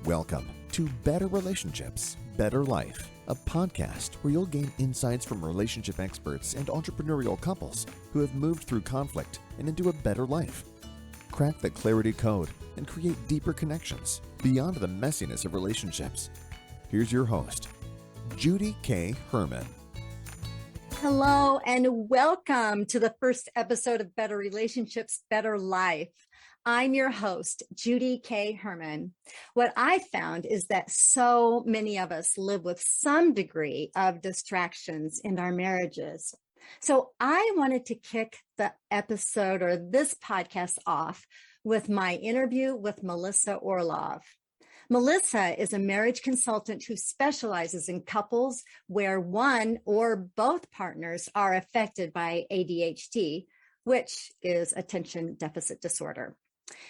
Welcome to Better Relationships, Better Life, a podcast where you'll gain insights from relationship experts and entrepreneurial couples who have moved through conflict and into a better life. Crack the clarity code and create deeper connections beyond the messiness of relationships. Here's your host, Judy K. Herman. Hello and welcome to the first episode of Better Relationships, Better Life. I'm your host, Judy K. Herman. What I found is that so many of us live with some degree of distractions in our marriages. So I wanted to kick the episode or this podcast off with my interview with Melissa Orlov. Melissa is a marriage consultant who specializes in couples where one or both partners are affected by ADHD, which is attention deficit disorder.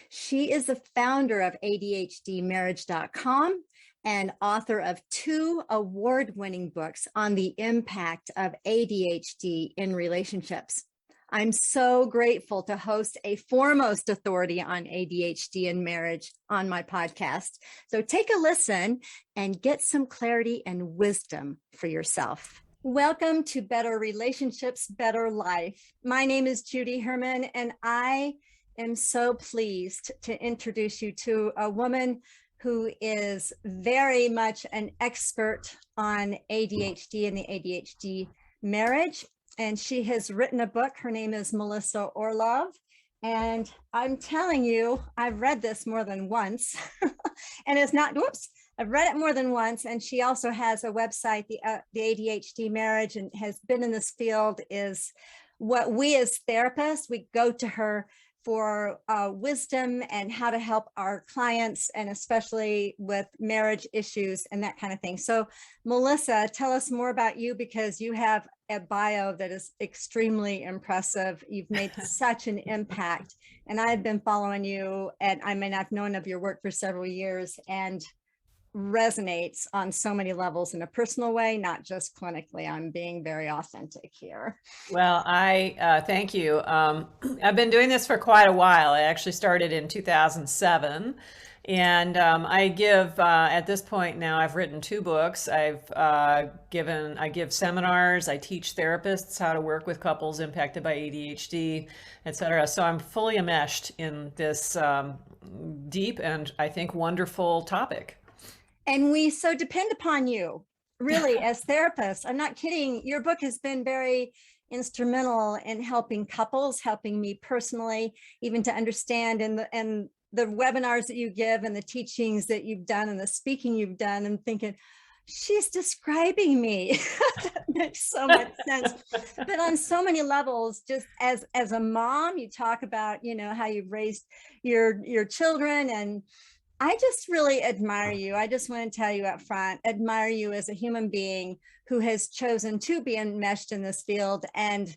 She is the founder of ADHDmarriage.com and author of 2 award-winning books on the impact of ADHD in relationships. I'm so grateful to host a foremost authority on ADHD and marriage on my podcast. So take a listen and get some clarity and wisdom for yourself. Welcome to Better Relationships, Better Life. My name is Judy Herman, and I am so pleased to introduce you to a woman who is very much an expert on ADHD and the ADHD marriage. And she has written a book. Her name is Melissa Orlov. And I'm telling you, I've read this more than once. And it's not, I've read it more than once. And she also has a website, the ADHD Marriage, and has been in this field. Is what we as therapists, we go to her for wisdom and how to help our clients, and especially with marriage issues and that kind of thing. So Melissa, tell us more about you, because you have a bio that is extremely impressive. You've made such an impact, and I've been following you, and I mean, I've known of your work for several years, and resonates on so many levels in a personal way, not just clinically. I'm being very authentic here. Well, I thank you. I've been doing this for quite a while. I actually started in 2007. And I give, at this point now, I've written 2 books. I give seminars. I teach therapists how to work with couples impacted by ADHD, et cetera. So I'm fully enmeshed in this deep and I think wonderful topic. And we so depend upon you, really, as therapists. I'm not kidding. Your book has been very instrumental in helping couples, helping me personally, even to understand, and the webinars that you give and the teachings that you've done and the speaking you've done, and thinking, she's describing me. That makes so much sense. But on so many levels, just as a mom, you talk about, how you've raised your children, and I just really admire you. I just want to tell you up front, admire you as a human being who has chosen to be enmeshed in this field and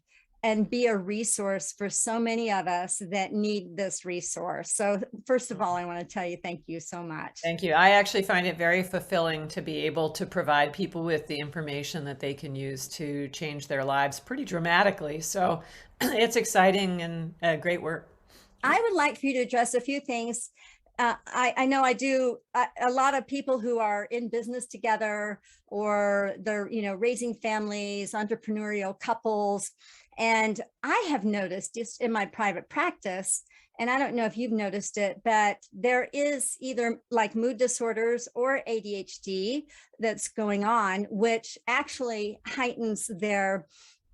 be a resource for so many of us that need this resource. So first of all, I want to tell you, thank you so much. Thank you. I actually find it very fulfilling to be able to provide people with the information that they can use to change their lives pretty dramatically. So it's exciting and great work. I would like for you to address a few things. I know I do. A lot of people who are in business together, or they're, raising families, entrepreneurial couples. And I have noticed just in my private practice, and I don't know if you've noticed it, but there is either like mood disorders or ADHD that's going on, which actually heightens their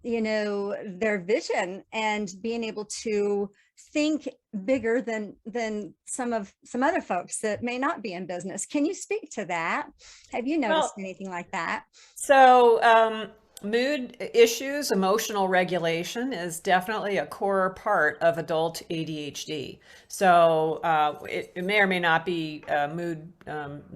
vision and being able to think bigger than some other folks that may not be in business. Can you speak to that? Have you noticed anything like that? So mood issues, emotional regulation is definitely a core part of adult ADHD. So it may or may not be mood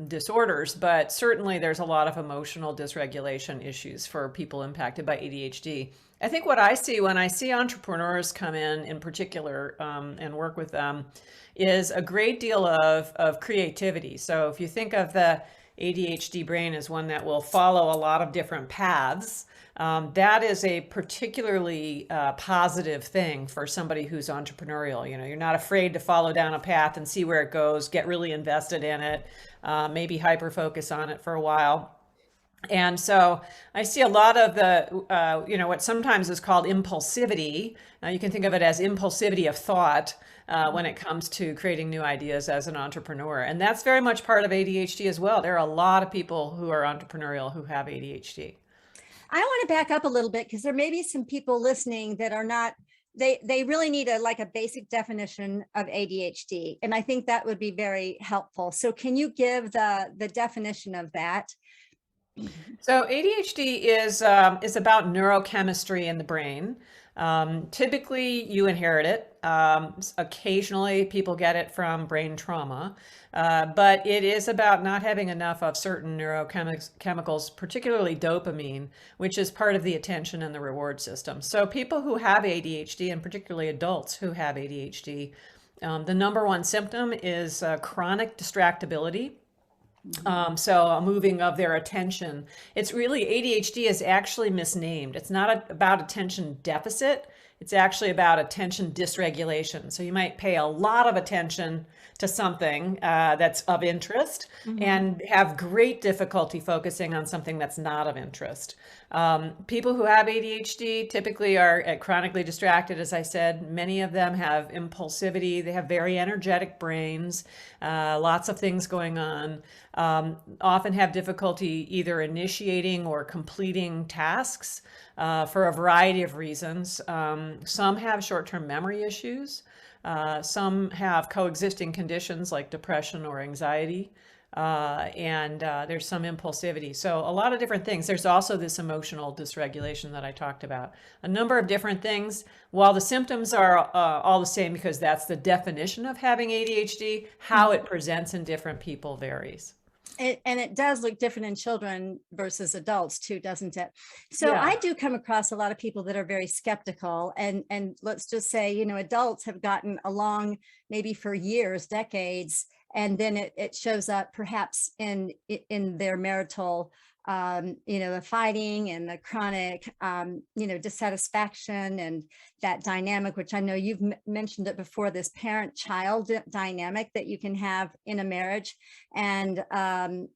disorders, but certainly there's a lot of emotional dysregulation issues for people impacted by ADHD. I think what I see when I see entrepreneurs come in particular, and work with them, is a great deal of creativity. So if you think of the ADHD brain is one that will follow a lot of different paths. That is a particularly positive thing for somebody who's entrepreneurial. You know, you're not afraid to follow down a path and see where it goes, get really invested in it, maybe hyper focus on it for a while. And so I see a lot of the, what sometimes is called impulsivity. You can think of it as impulsivity of thought when it comes to creating new ideas as an entrepreneur. And that's very much part of ADHD as well. There are a lot of people who are entrepreneurial who have ADHD. I want to back up a little bit because there may be some people listening that are not, they really need a basic definition of ADHD. And I think that would be very helpful. So can you give the definition of that? So ADHD is about neurochemistry in the brain. Typically, you inherit it. Occasionally, people get it from brain trauma, but it is about not having enough of certain neurochemicals, particularly dopamine, which is part of the attention and the reward system. So people who have ADHD, and particularly adults who have ADHD, the number one symptom is chronic distractibility. So a moving of their attention. It's really, ADHD is actually misnamed. It's not about attention deficit. It's actually about attention dysregulation. So you might pay a lot of attention to something that's of interest and have great difficulty focusing on something that's not of interest. People who have ADHD typically are chronically distracted, as I said. Many of them have impulsivity. They have very energetic brains, lots of things going on, often have difficulty either initiating or completing tasks for a variety of reasons. Some have short-term memory issues. Some have coexisting conditions like depression or anxiety. And there's some impulsivity. So a lot of different things. There's also this emotional dysregulation that I talked about. A number of different things. While the symptoms are all the same because that's the definition of having ADHD, how it presents in different people varies. And it does look different in children versus adults too, doesn't it? So Yeah. I do come across a lot of people that are very skeptical, and let's just say, adults have gotten along maybe for years, decades, and then it shows up perhaps in their marital, the fighting and the chronic, dissatisfaction and that dynamic, which I know you've mentioned it before, this parent-child dynamic that you can have in a marriage, and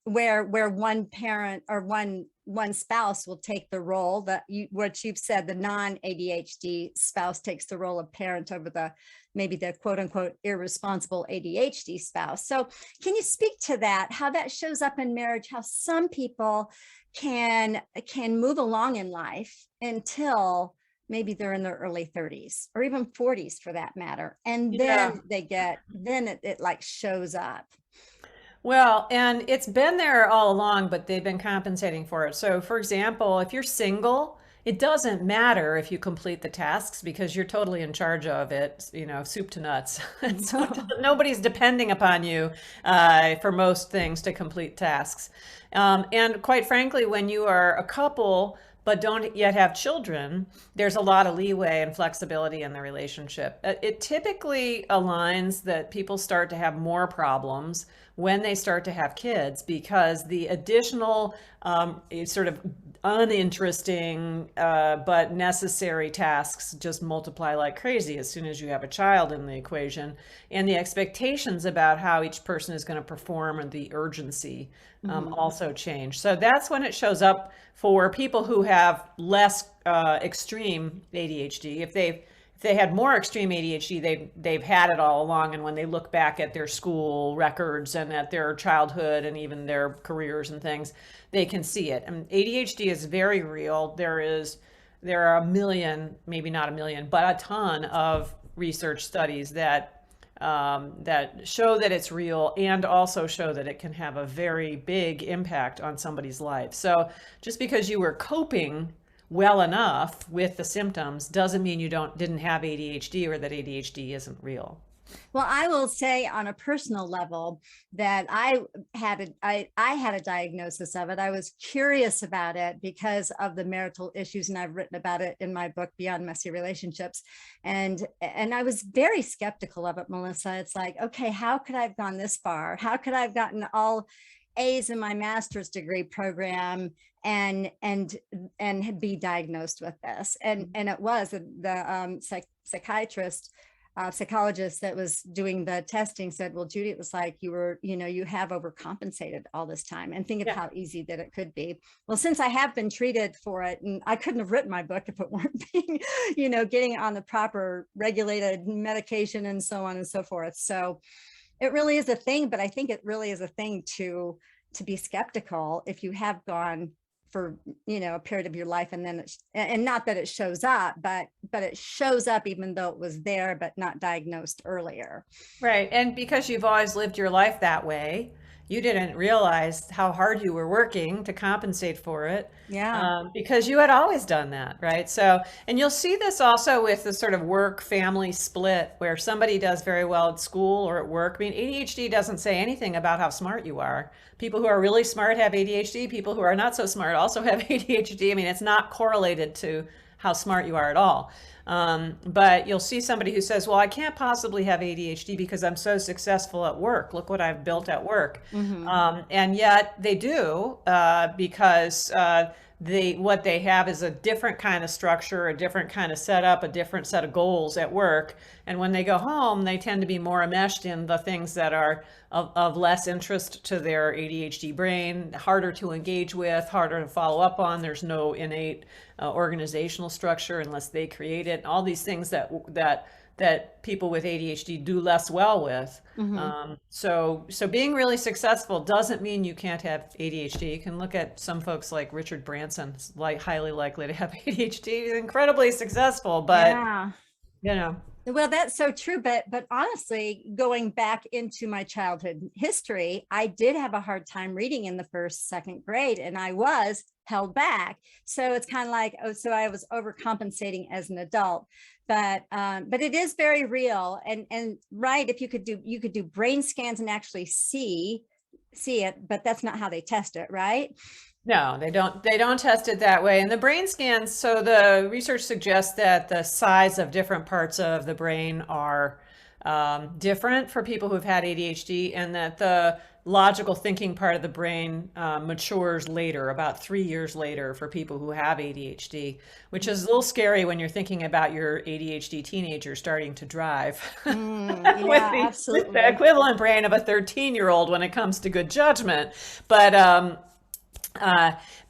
where one parent or one spouse will take the role that what you've said, the non-ADHD spouse takes the role of parent over maybe the quote unquote irresponsible ADHD spouse. So can you speak to that, how that shows up in marriage, how some people can move along in life until maybe they're in their early 30s or even 40s for that matter. And then it like shows up. Well, and it's been there all along, but they've been compensating for it. So for example, if you're single, it doesn't matter if you complete the tasks because you're totally in charge of it, soup to nuts. So nobody's depending upon you for most things to complete tasks. And quite frankly, when you are a couple but don't yet have children, there's a lot of leeway and flexibility in the relationship. It typically aligns that people start to have more problems when they start to have kids because the additional sort of uninteresting but necessary tasks just multiply like crazy as soon as you have a child in the equation, and the expectations about how each person is going to perform and the urgency also change. So that's when it shows up for people who have less extreme ADHD. If they had more extreme ADHD, they've had it all along, and when they look back at their school records and at their childhood and even their careers and things, they can see it. And ADHD is very real. There are a million, maybe not a million, but a ton of research studies that show that it's real and also show that it can have a very big impact on somebody's life. So just because you were coping well enough with the symptoms doesn't mean you didn't have ADHD or that ADHD isn't real. Well, I will say on a personal level that I had a diagnosis of it. I was curious about it because of the marital issues, and I've written about it in my book, Beyond Messy Relationships. And I was very skeptical of it, Melissa. It's like, okay, how could I have gone this far? How could I have gotten all A's in my master's degree program and be diagnosed with this. And it was the psychologist that was doing the testing said, well, Judy, it was like you have overcompensated all this time, and think of how easy that it could be. Well, since I have been treated for it, and I couldn't have written my book if it weren't being, getting on the proper regulated medication and so on and so forth. So it really is a thing, but I think it really is a thing to be skeptical if you have gone for a period of your life, and then and not that it shows up, but it shows up even though it was there but not diagnosed earlier. Right. And because you've always lived your life that way, you didn't realize how hard you were working to compensate for it. Because you had always done that, right? So, and you'll see this also with the sort of work family split where somebody does very well at school or at work. I mean, ADHD doesn't say anything about how smart you are. People who are really smart have ADHD. People who are not so smart also have ADHD. I mean, it's not correlated to how smart you are at all. But you'll see somebody who says, well, I can't possibly have ADHD because I'm so successful at work. Look what I've built at work. And yet they do, because what they have is a different kind of structure, a different kind of setup, a different set of goals at work. And when they go home, they tend to be more enmeshed in the things that are of less interest to their ADHD brain, harder to engage with, harder to follow up on. There's no innate organizational structure unless they create it. All these things that people with ADHD do less well with. So being really successful doesn't mean you can't have ADHD. You can look at some folks like Richard Branson, highly likely to have ADHD. He's incredibly successful, but Well, that's so true. But honestly, going back into my childhood history, I did have a hard time reading in the first, second grade, and I was held back. So it's kind of like, so I was overcompensating as an adult. But it is very real. And right, if you could do brain scans and actually see it, but that's not how they test it, right? No, they don't test it that way. And the brain scans, so the research suggests that the size of different parts of the brain are different for people who've had ADHD, and that the logical thinking part of the brain matures later, about 3 years later for people who have ADHD, which is a little scary when you're thinking about your ADHD teenager starting to drive with the equivalent brain of a 13-year-old when it comes to good judgment. But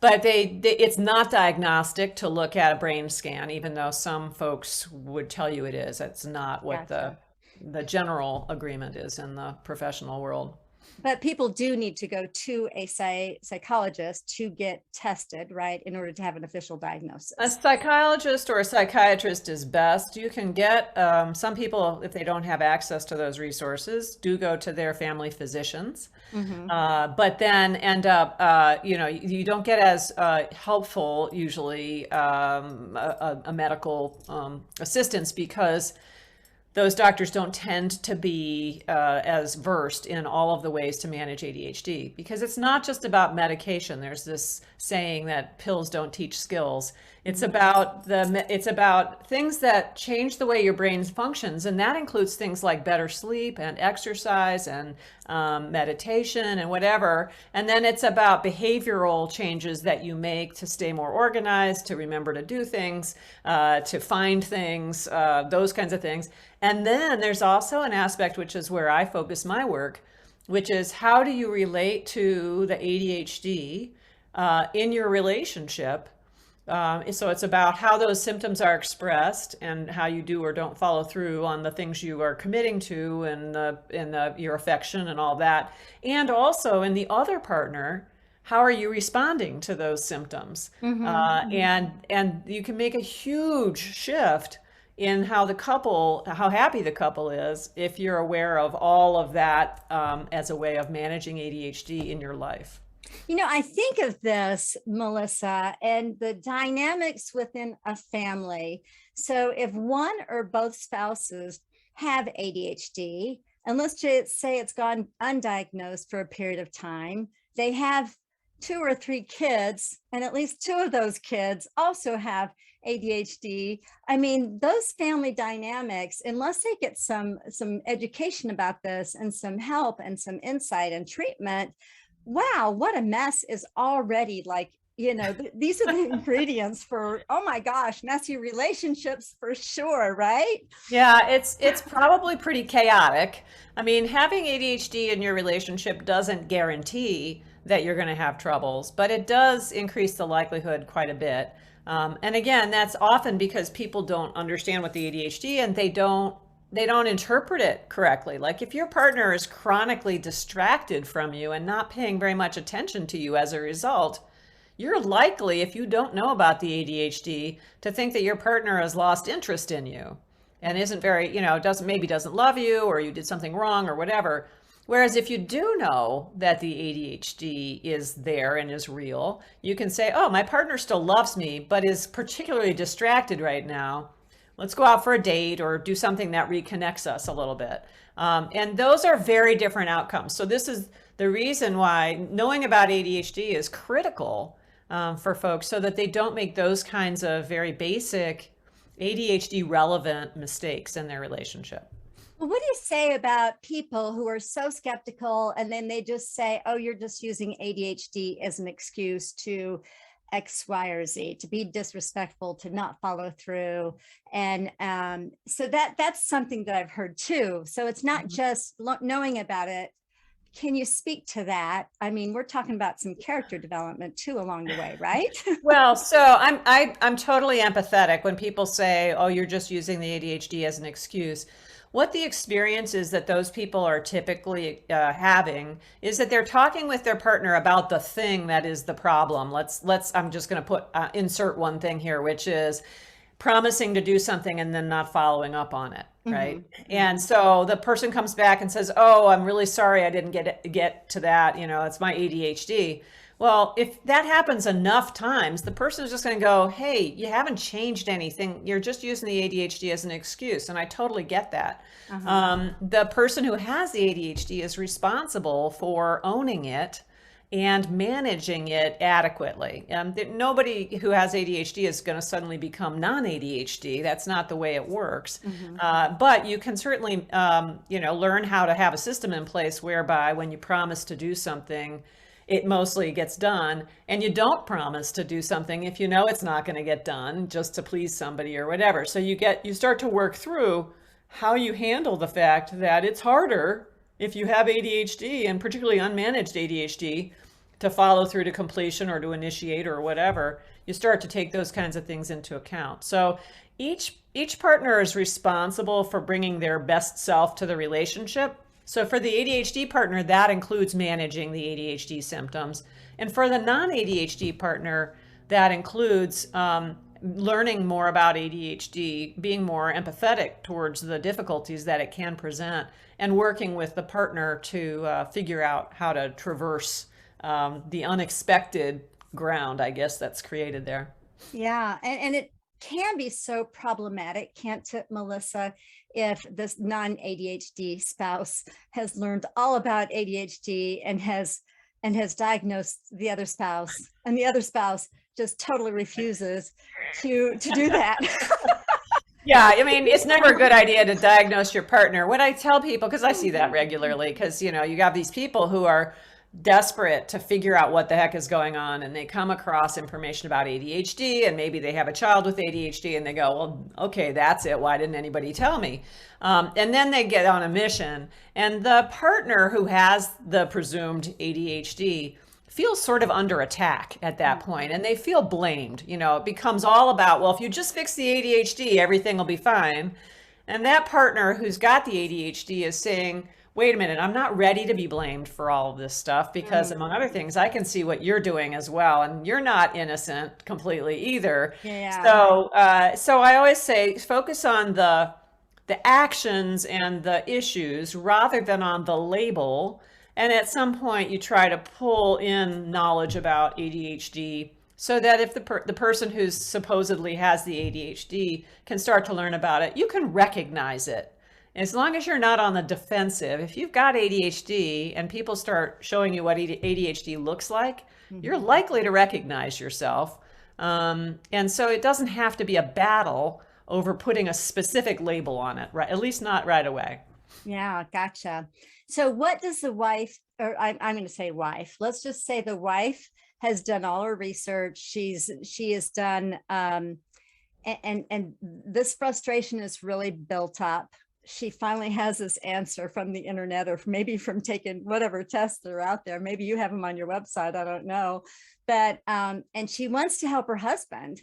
it's not diagnostic to look at a brain scan, even though some folks would tell you it is. That's not what the general agreement is in the professional world. But people do need to go to a psychologist to get tested, right, in order to have an official diagnosis. A psychologist or a psychiatrist is best. You can get, some people, if they don't have access to those resources, do go to their family physicians, but then end up, you don't get as helpful, usually, a medical assistance, because those doctors don't tend to be as versed in all of the ways to manage ADHD, because it's not just about medication. There's this saying that pills don't teach skills. It's about things that change the way your brain functions, and that includes things like better sleep and exercise and meditation and whatever. And then it's about behavioral changes that you make to stay more organized, to remember to do things, to find things, those kinds of things. And then there's also an aspect, which is where I focus my work, which is how do you relate to the ADHD in your relationship. So it's about how those symptoms are expressed and how you do or don't follow through on the things you are committing to, and your affection and all that. And also in the other partner, how are you responding to those symptoms? And you can make a huge shift in how happy the couple is if you're aware of all of that as a way of managing ADHD in your life. I think of this, Melissa, and the dynamics within a family. So if one or both spouses have ADHD, and let's just say it's gone undiagnosed for a period of time, they have 2 or 3 kids, and at least 2 of those kids also have ADHD. I mean, those family dynamics, unless they get some education about this and some help and some insight and treatment, wow, what a mess is already like, these are the ingredients for, oh my gosh, messy relationships for sure, right? Yeah, it's probably pretty chaotic. I mean, having ADHD in your relationship doesn't guarantee that you're going to have troubles, but it does increase the likelihood quite a bit. And again, that's often because people don't understand what the ADHD and they don't interpret it correctly. Like if your partner is chronically distracted from you and not paying very much attention to you as a result, you're likely, if you don't know about the ADHD, to think that your partner has lost interest in you and isn't very, doesn't love you, or you did something wrong or whatever. Whereas if you do know that the ADHD is there and is real, you can say, oh, my partner still loves me, but is particularly distracted right now. Let's go out for a date or do something that reconnects us a little bit. And those are very different outcomes. So this is the reason why knowing about ADHD is critical for folks, so that they don't make those kinds of very basic ADHD relevant mistakes in their relationship. Well, what do you say about people who are so skeptical and then they just say, oh, you're just using ADHD as an excuse to X, Y, or Z, to be disrespectful, to not follow through? And so that's something that I've heard too. So it's not just knowing about it. Can you speak to that? I mean, we're talking about some character development too along the way, right? Well, so I'm totally empathetic when people say, "Oh, you're just using the ADHD as an excuse." What the experience is that those people are typically having is that they're talking with their partner about the thing that is the problem. I'm just going to put insert one thing here, which is promising to do something and then not following up on it, right? And so the person comes back and says, "Oh, I'm really sorry I didn't get to that. It's my ADHD." Well, if that happens enough times, the person is just going to go, "Hey, you haven't changed anything. You're just using the ADHD as an excuse." And I totally get that. The person who has the ADHD is responsible for owning it and managing it adequately. Nobody who has ADHD is going to suddenly become non-ADHD. That's not the way it works. But you can certainly, learn how to have a system in place whereby when you promise to do something, it mostly gets done, and you don't promise to do something if you know it's not going to get done just to please somebody or whatever. So you start to work through how you handle the fact that it's harder if you have ADHD, and particularly unmanaged ADHD, to follow through to completion or to initiate or whatever. You start to take those kinds of things into account. So each partner is responsible for bringing their best self to the relationship. So for the ADHD partner, that includes managing the ADHD symptoms. And for the non-ADHD partner, that includes learning more about ADHD, being more empathetic towards the difficulties that it can present, and working with the partner to figure out how to traverse the unexpected ground, I guess, that's created there. Yeah. And it can be so problematic, can't it, Melissa, if this non-ADHD spouse has learned all about ADHD and has diagnosed the other spouse, and the other spouse just totally refuses to do that. Yeah, I mean, it's never a good idea to diagnose your partner. What I tell people, because I see that regularly, because, you have these people who are desperate to figure out what the heck is going on, and they come across information about ADHD, and maybe they have a child with ADHD, and they go, well, okay, that's it. Why didn't anybody tell me? And then they get on a mission, and the partner who has the presumed ADHD feels sort of under attack at that point, and they feel blamed. It becomes all about, well, if you just fix the ADHD, everything will be fine. And that partner who's got the ADHD is saying, wait a minute, I'm not ready to be blamed for all of this stuff, because among other things, I can see what you're doing as well, and you're not innocent completely either. Yeah. So I always say, focus on the actions and the issues rather than on the label. And at some point, you try to pull in knowledge about ADHD so that if the person who supposedly has the ADHD can start to learn about it, you can recognize it. As long as you're not on the defensive, if you've got ADHD and people start showing you what ADHD looks like, you're likely to recognize yourself. And so it doesn't have to be a battle over putting a specific label on it, right? At least not right away. Yeah, gotcha. So what does the wife or I'm going to say wife. Let's just say the wife has done all her research. She has done, and this frustration is really built up. She finally has this answer from the internet, or maybe from taking whatever tests that are out there. Maybe you have them on your website. I don't know. But, and she wants to help her husband,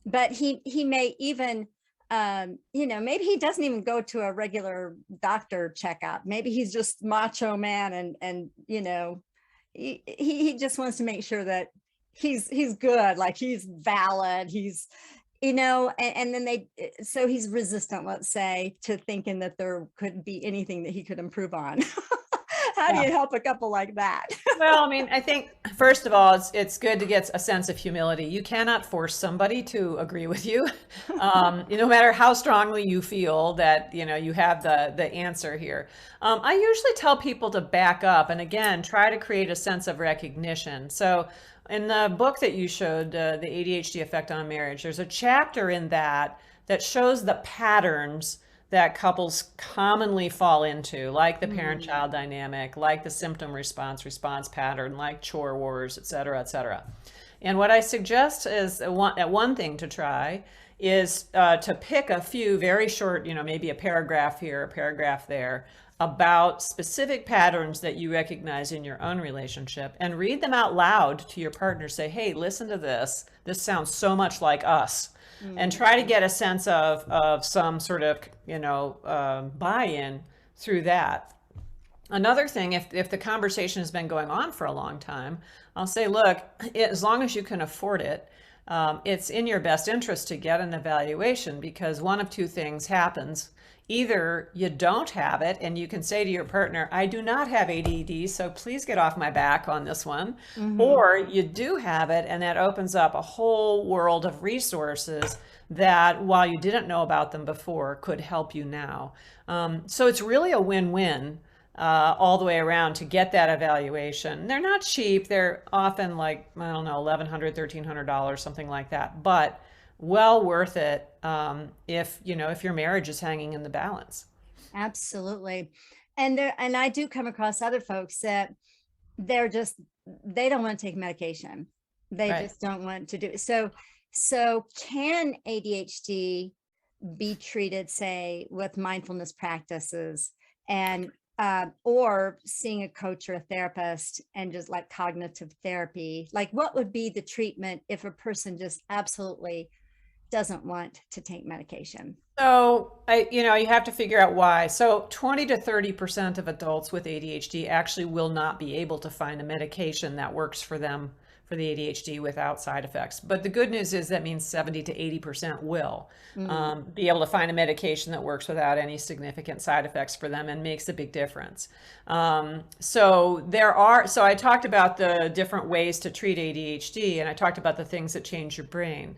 but he may even, maybe he doesn't even go to a regular doctor checkup. Maybe he's just macho man. And, he just wants to make sure that he's good, like he's valid, he's, and then so he's resistant, let's say, to thinking that there could be anything that he could improve on. How do you help a couple like that? Well, I mean, I think, first of all, it's good to get a sense of humility. You cannot force somebody to agree with you, no matter how strongly you feel that, you have the answer here. I usually tell people to back up and, again, try to create a sense of recognition. So in the book that you showed, The ADHD Effect on Marriage, there's a chapter in that shows the patterns that couples commonly fall into, like the parent-child dynamic, like the symptom response pattern, like chore wars, et cetera, et cetera. And what I suggest is one thing to try is to pick a few very short, maybe a paragraph here, a paragraph there, about specific patterns that you recognize in your own relationship, and read them out loud to your partner. Say, hey, listen to this. This sounds so much like us. And try to get a sense of some sort of, buy-in through that. Another thing, if the conversation has been going on for a long time, I'll say, look, as long as you can afford it, it's in your best interest to get an evaluation, because one of two things happens. Either you don't have it and you can say to your partner, I do not have ADD, so please get off my back on this one. Or you do have it, and that opens up a whole world of resources that, while you didn't know about them before, could help you now. So it's really a win-win all the way around to get that evaluation. They're not cheap. They're often like, I don't know, $1,100, $1,300, something like that. But well worth it if your marriage is hanging in the balance. Absolutely. And I do come across other folks that they don't want to take medication. They just don't want to do it. So can ADHD be treated, say, with mindfulness practices and or seeing a coach or a therapist and just like cognitive therapy? Like, what would be the treatment if a person just absolutely doesn't want to take medication? So you have to figure out why. So 20 to 30% of adults with ADHD actually will not be able to find a medication that works for them for the ADHD without side effects. But the good news is that means 70 to 80% will be able to find a medication that works without any significant side effects for them and makes a big difference. So I talked about the different ways to treat ADHD, and I talked about the things that change your brain.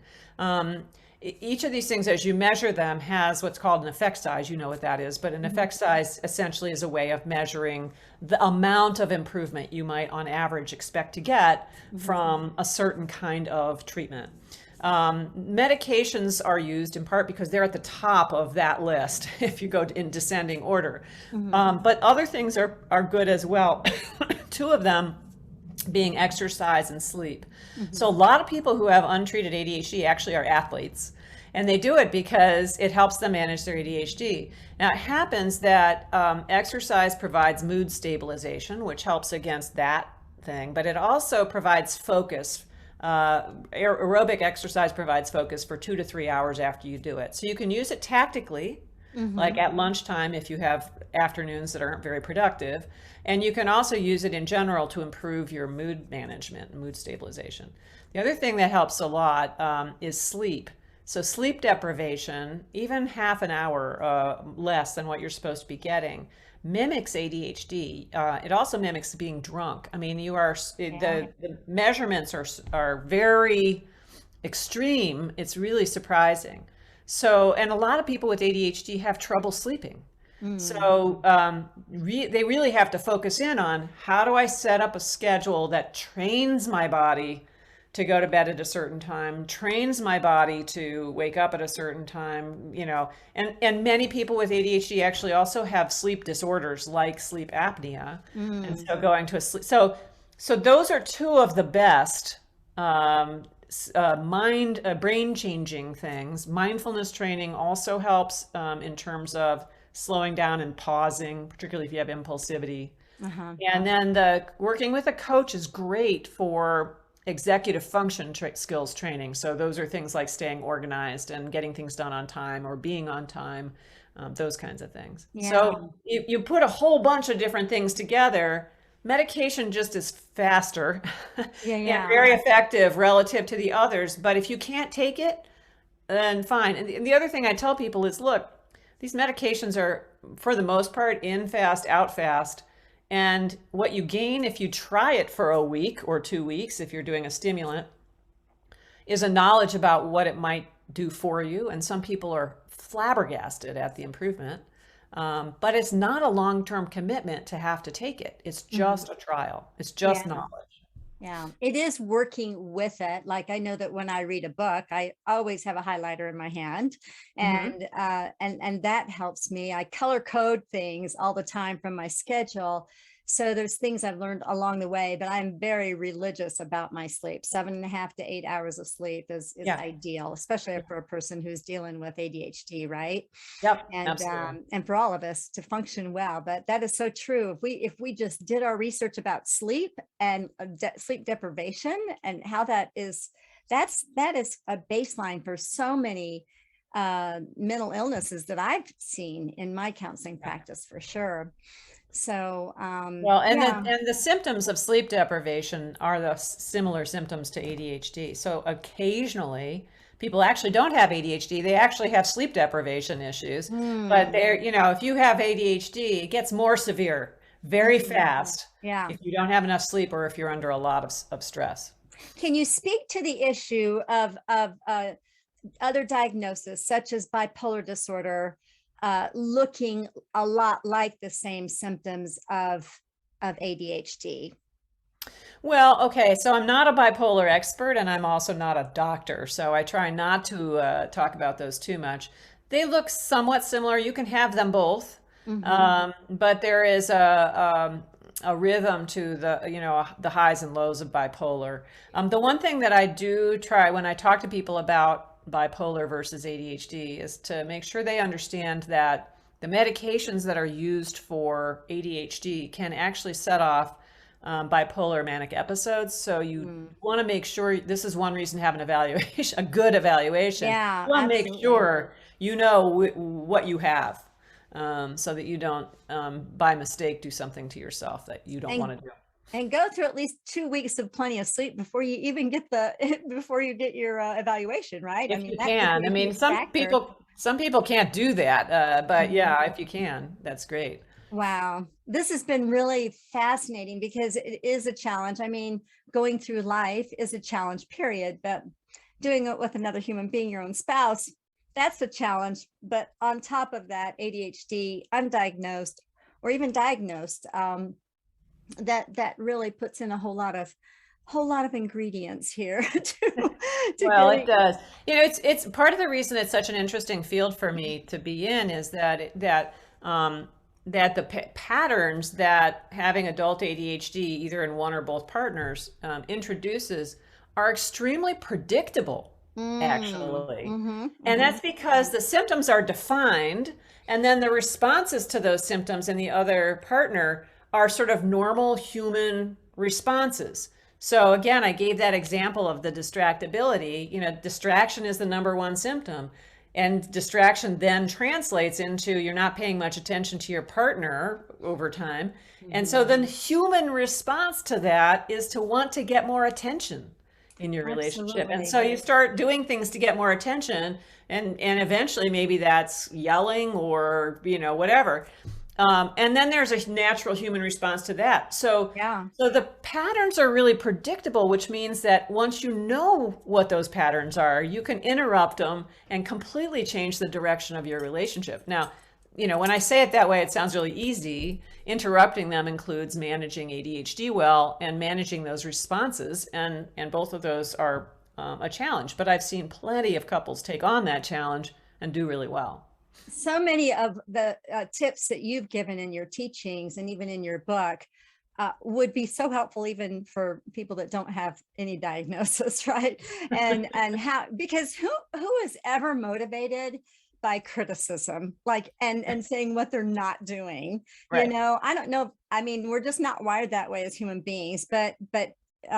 Each of these things, as you measure them, has what's called an effect size. You know what that is, but an effect size essentially is a way of measuring the amount of improvement you might on average expect to get from a certain kind of treatment. Medications are used in part because they're at the top of that list if you go in descending order. But other things are good as well. Two of them being exercise and sleep. So a lot of people who have untreated ADHD actually are athletes, and they do it because it helps them manage their ADHD. Now, it happens that exercise provides mood stabilization, which helps against that thing, but it also provides focus. Aerobic exercise provides focus for 2 to 3 hours after you do it. So you can use it tactically, like at lunchtime if you have afternoons that aren't very productive. And you can also use it in general to improve your mood management, mood stabilization. The other thing that helps a lot is sleep. So sleep deprivation, even half an hour less than what you're supposed to be getting, mimics ADHD. It also mimics being drunk. I mean, the measurements are very extreme. It's really surprising. So, and a lot of people with ADHD have trouble sleeping. So they really have to focus in on, how do I set up a schedule that trains my body to go to bed at a certain time, trains my body to wake up at a certain time, and many people with ADHD actually also have sleep disorders like sleep apnea. And so going to a sleep, so those are two of the best brain changing things. Mindfulness training also helps in terms of slowing down and pausing, particularly if you have impulsivity. And then working with a coach is great for executive function skills training. So those are things like staying organized and getting things done on time or being on time, those kinds of things. Yeah. So you put a whole bunch of different things together. Medication just is faster and very effective relative to the others. But if you can't take it, then fine. And the other thing I tell people is, look, these medications are, for the most part, in fast, out fast. And what you gain if you try it for a week or 2 weeks, if you're doing a stimulant, is a knowledge about what it might do for you. And some people are flabbergasted at the improvement. But it's not a long-term commitment to have to take it. It's just a trial. It's just knowledge. Yeah, it is working with it. Like I know that when I read a book, I always have a highlighter in my hand, and that helps me. I color code things all the time from my schedule. So there's things I've learned along the way, but I'm very religious about my sleep. 7.5 to 8 hours of sleep is ideal, especially for a person who's dealing with ADHD, right? Yep, and absolutely. And for all of us to function well. But that is so true. If we just did our research about sleep and sleep deprivation and how that is a baseline for so many mental illnesses that I've seen in my counseling practice, for sure. So, and the symptoms of sleep deprivation are the similar symptoms to ADHD. So occasionally people actually don't have ADHD. They actually have sleep deprivation issues, but if you have ADHD, it gets more severe very fast. Yeah. If you don't have enough sleep or if you're under a lot of stress. Can you speak to the issue of other diagnoses such as bipolar disorder, looking a lot like the same symptoms of ADHD? Well, okay, so I'm not a bipolar expert and I'm also not a doctor, so I try not to talk about those too much. They look somewhat similar. You can have them both, but there is a rhythm to the highs and lows of bipolar. The one thing that I do try when I talk to people about bipolar versus ADHD is to make sure they understand that the medications that are used for ADHD can actually set off bipolar manic episodes. So you want to make sure, this is one reason to have an evaluation, a good evaluation. Yeah, you want to make sure you know what you have, so that you don't by mistake do something to yourself that you don't want to do. And go through at least 2 weeks of plenty of sleep before you even get your evaluation, right? If you can. I mean, some people can't do that, but yeah, if you can, that's great. Wow. This has been really fascinating because it is a challenge. I mean, going through life is a challenge, period, but doing it with another human being, your own spouse, that's a challenge. But on top of that, ADHD, undiagnosed or even diagnosed, that really puts in a whole lot of ingredients here well, it does. It's part of the reason it's such an interesting field for me to be in is that the patterns that having adult ADHD, either in one or both partners, introduces are extremely predictable, actually. And that's because the symptoms are defined, and then the responses to those symptoms in the other partner are sort of normal human responses. So again, I gave that example of the distractibility. Distraction is the number one symptom. And distraction then translates into you're not paying much attention to your partner over time. And so the human response to that is to want to get more attention in your relationship. And so you start doing things to get more attention, and eventually maybe that's yelling or, whatever. And then there's a natural human response to that. So the patterns are really predictable, which means that once you know what those patterns are, you can interrupt them and completely change the direction of your relationship. Now, when I say it that way, it sounds really easy. Interrupting them includes managing ADHD well and managing those responses. And both of those are a challenge. But I've seen plenty of couples take on that challenge and do really well. So many of the tips that you've given in your teachings and even in your book would be so helpful even for people that don't have any diagnosis, right? And how, because who is ever motivated by criticism, like, and saying what they're not doing, Right. I don't know. I mean, we're just not wired that way as human beings, but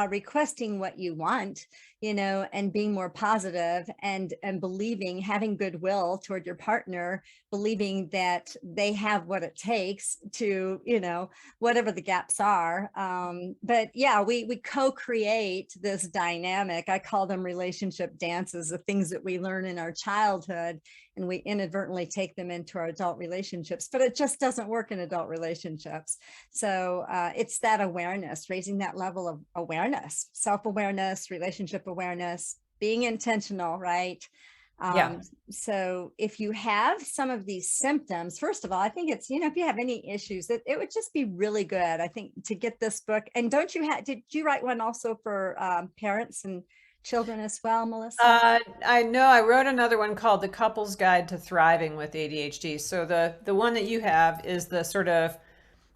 requesting what you want, and being more positive and believing, having goodwill toward your partner, believing that they have what it takes to, whatever the gaps are. But yeah, we co-create this dynamic. I call them relationship dances, the things that we learn in our childhood, and we inadvertently take them into our adult relationships, but it just doesn't work in adult relationships. So it's that awareness, raising that level of awareness, self-awareness, relationship awareness, being intentional, right? Yeah. So if you have some of these symptoms, first of all, I think it's, if you have any issues, it would just be really good, I think, to get this book. And did you write one also for parents and children as well, Melissa? I know I wrote another one called The Couple's Guide to Thriving with ADHD. So the one that you have is the sort of,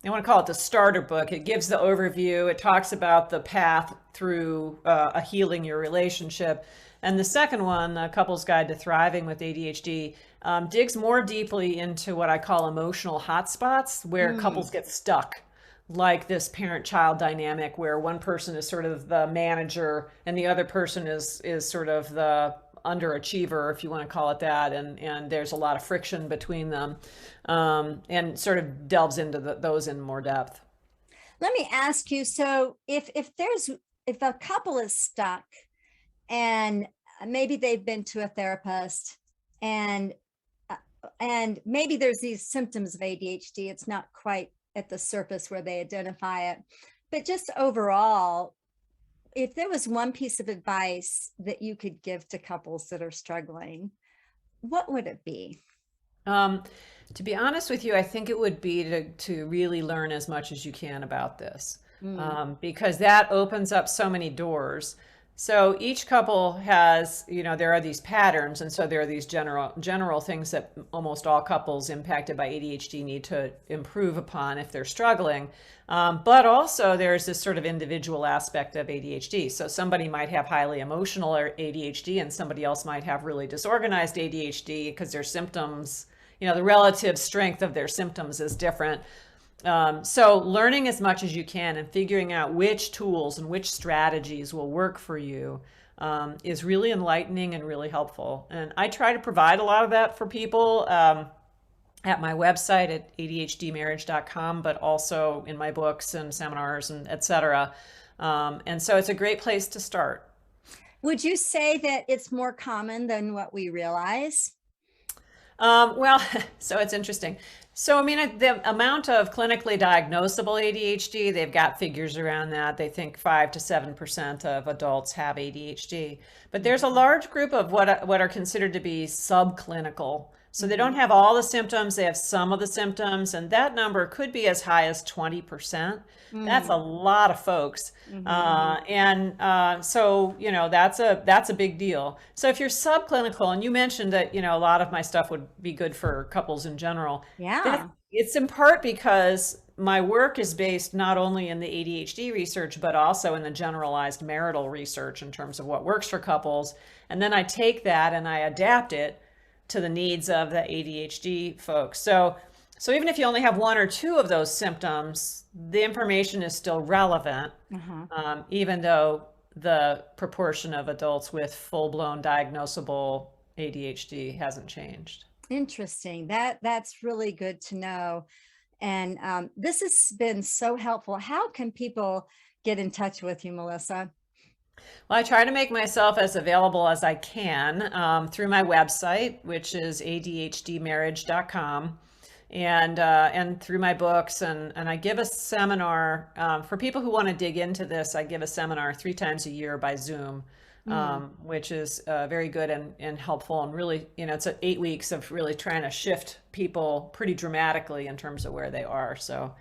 I want to call it the starter book. It gives the overview. It talks about the path through a healing your relationship. And the second one, The Couple's Guide to Thriving with ADHD, digs more deeply into what I call emotional hotspots, where couples get stuck, like this parent-child dynamic where one person is sort of the manager and the other person is sort of the underachiever, if you want to call it that, and there's a lot of friction between them, and sort of delves into those in more depth. Let me ask you, so if a couple is stuck and maybe they've been to a therapist and maybe there's these symptoms of ADHD, it's not quite at the surface where they identify it, but just overall, if there was one piece of advice that you could give to couples that are struggling, what would it be? To be honest with you, I think it would be to really learn as much as you can about this, because that opens up so many doors. So each couple has, there are these patterns, and so there are these general things that almost all couples impacted by ADHD need to improve upon if they're struggling. But also there's this sort of individual aspect of ADHD. So somebody might have highly emotional ADHD and somebody else might have really disorganized ADHD because their symptoms, the relative strength of their symptoms is different. So learning as much as you can and figuring out which tools and which strategies will work for you is really enlightening and really helpful. And I try to provide a lot of that for people at my website at ADHDmarriage.com, but also in my books and seminars and et cetera. And so it's a great place to start. Would you say that it's more common than what we realize? Well, so it's interesting. So, I mean, the amount of clinically diagnosable ADHD, they've got figures around that. They think 5 to 7% of adults have ADHD. But there's a large group of what are considered to be subclinical. So they don't have all the symptoms, they have some of the symptoms, and that number could be as high as 20%. That's a lot of folks. So, that's a big deal. So if you're subclinical, and you mentioned that, a lot of my stuff would be good for couples in general. Yeah. It's in part because my work is based not only in the ADHD research, but also in the generalized marital research in terms of what works for couples. And then I take that and I adapt it to the needs of the ADHD folks. So even if you only have one or two of those symptoms, the information is still relevant, even though the proportion of adults with full-blown diagnosable ADHD hasn't changed. Interesting. That's really good to know. And this has been so helpful. How can people get in touch with you, Melissa? Well, I try to make myself as available as I can through my website, which is ADHDmarriage.com, and through my books. And I give a seminar for people who want to dig into this. I give a seminar 3 times a year by Zoom which is very good and helpful. And really, it's 8 weeks of really trying to shift people pretty dramatically in terms of where they are. So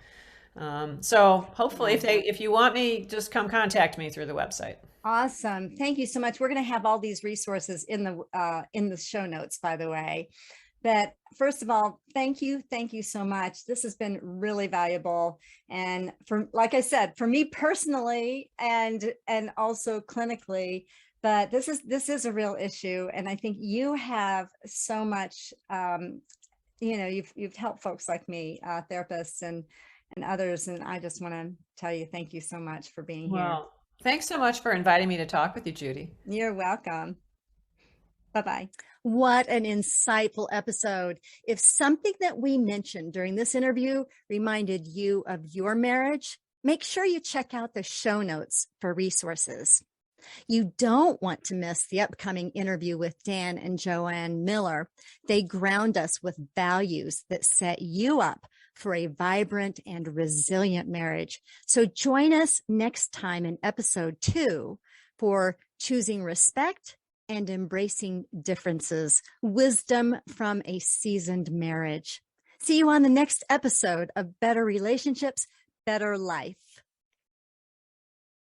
hopefully, if you want me, just come contact me through the website. Awesome. Thank you so much. We're going to have all these resources in the show notes, by the way. But first of all, thank you so much. This has been really valuable. And like I said, for me personally and also clinically, but this is a real issue. And I think you have so much, you've helped folks like me, therapists and others. And I just want to tell you, thank you so much for being here. Well, thanks so much for inviting me to talk with you, Judy. You're welcome. Bye-bye. What an insightful episode. If something that we mentioned during this interview reminded you of your marriage, make sure you check out the show notes for resources. You don't want to miss the upcoming interview with Dan and Joanne Miller. They ground us with values that set you up for a vibrant and resilient marriage. So join us next time in episode 2 for choosing respect and embracing differences, wisdom from a seasoned marriage. See you on the next episode of Better Relationships, Better Life.